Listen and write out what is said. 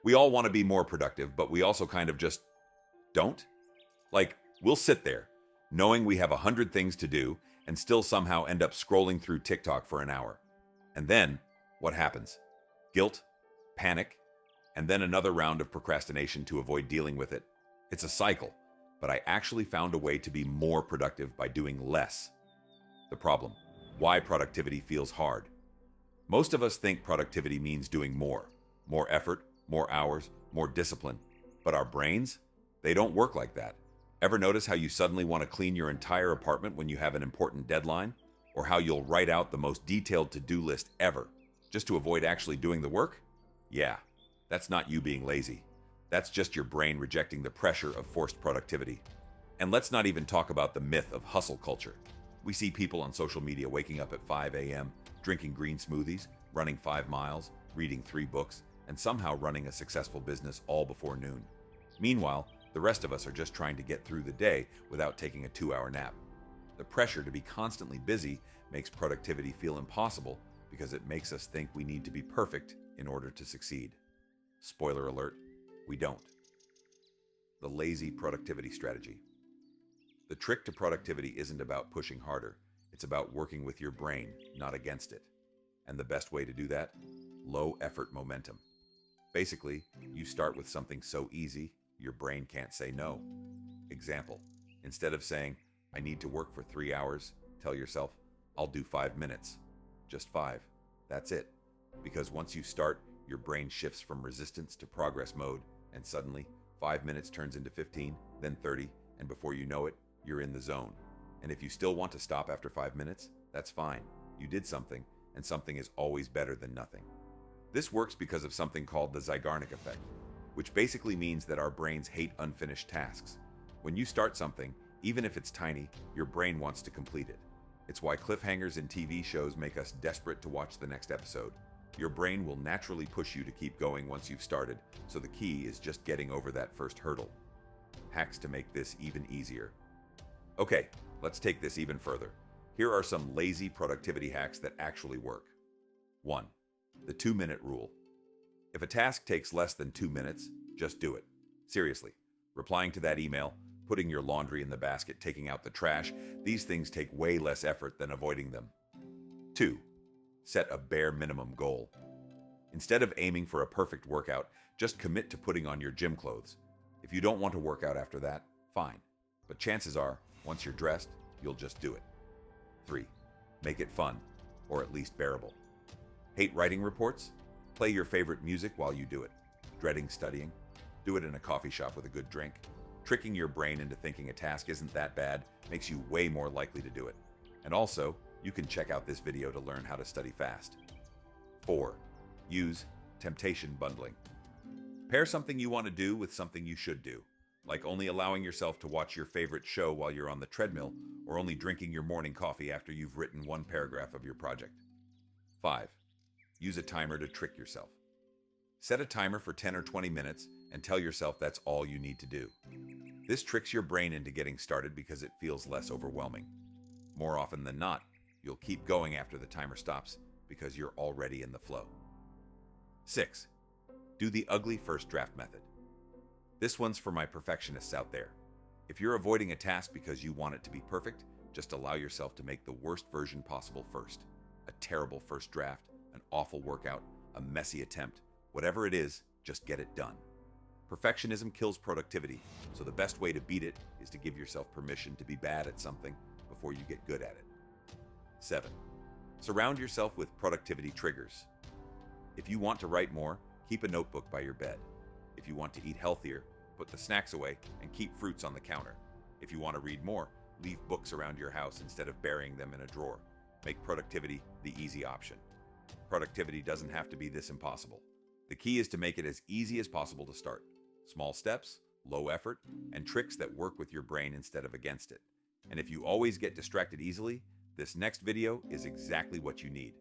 We all want to be more productive, but we also kind of just don't. Like, we'll sit there, knowing we have 100 things to do, and still somehow end up scrolling through TikTok for an hour. And then, what happens? Guilt, panic, and then another round of procrastination to avoid dealing with it. It's a cycle, but I actually found a way to be more productive by doing less. The problem: why productivity feels hard. Most of us think productivity means doing more effort, more hours, more discipline. But our brains, they don't work like that. Ever notice how you suddenly want to clean your entire apartment when you have an important deadline? Or how you'll write out the most detailed to-do list ever, just to avoid actually doing the work? Yeah, that's not you being lazy. That's just your brain rejecting the pressure of forced productivity. And let's not even talk about the myth of hustle culture. We see people on social media waking up at 5 a.m., drinking green smoothies, running 5 miles, reading 3 books, and somehow running a successful business all before noon. Meanwhile, the rest of us are just trying to get through the day without taking a 2-hour nap. The pressure to be constantly busy makes productivity feel impossible because it makes us think we need to be perfect in order to succeed. Spoiler alert, we don't. The lazy productivity strategy. The trick to productivity isn't about pushing harder. It's about working with your brain, not against it. And the best way to do that? Low effort momentum. Basically, you start with something so easy, your brain can't say no. Example: instead of saying, I need to work for 3 hours, tell yourself, I'll do 5 minutes. Just 5. That's it. Because once you start, your brain shifts from resistance to progress mode, and suddenly, 5 minutes turns into 15, then 30, and before you know it, you're in the zone. And if you still want to stop after 5 minutes, that's fine. You did something, and something is always better than nothing. This works because of something called the Zeigarnik effect, which basically means that our brains hate unfinished tasks. When you start something, even if it's tiny, your brain wants to complete it. It's why cliffhangers in TV shows make us desperate to watch the next episode. Your brain will naturally push you to keep going once you've started, so the key is just getting over that first hurdle. Hacks to make this even easier. Okay, let's take this even further. Here are some lazy productivity hacks that actually work. 1. The 2-minute rule. If a task takes less than 2 minutes, just do it. Seriously. Replying to that email, putting your laundry in the basket, taking out the trash, these things take way less effort than avoiding them. 2. Set a bare minimum goal. Instead of aiming for a perfect workout, just commit to putting on your gym clothes. If you don't want to work out after that, fine. But chances are, once you're dressed, you'll just do it. 3. Make it fun, or at least bearable. Hate writing reports? Play your favorite music while you do it. Dreading studying? Do it in a coffee shop with a good drink. Tricking your brain into thinking a task isn't that bad makes you way more likely to do it. And also, you can check out this video to learn how to study fast. 4. Use temptation bundling. Pair something you want to do with something you should do, like only allowing yourself to watch your favorite show while you're on the treadmill, or only drinking your morning coffee after you've written one paragraph of your project. 5. Use a timer to trick yourself. Set a timer for 10 or 20 minutes and tell yourself that's all you need to do. This tricks your brain into getting started because it feels less overwhelming. More often than not, you'll keep going after the timer stops because you're already in the flow. 6. Do the ugly first draft method. This one's for my perfectionists out there. If you're avoiding a task because you want it to be perfect, just allow yourself to make the worst version possible first. A terrible first draft, an awful workout, a messy attempt, whatever it is, just get it done. Perfectionism kills productivity, so the best way to beat it is to give yourself permission to be bad at something before you get good at it. 7. Surround yourself with productivity triggers. If you want to write more, keep a notebook by your bed. If you want to eat healthier, put the snacks away and keep fruits on the counter. If you want to read more, leave books around your house instead of burying them in a drawer. Make productivity the easy option. Productivity doesn't have to be this impossible. The key is to make it as easy as possible to start. Small steps, low effort, and tricks that work with your brain instead of against it. And if you always get distracted easily, this next video is exactly what you need.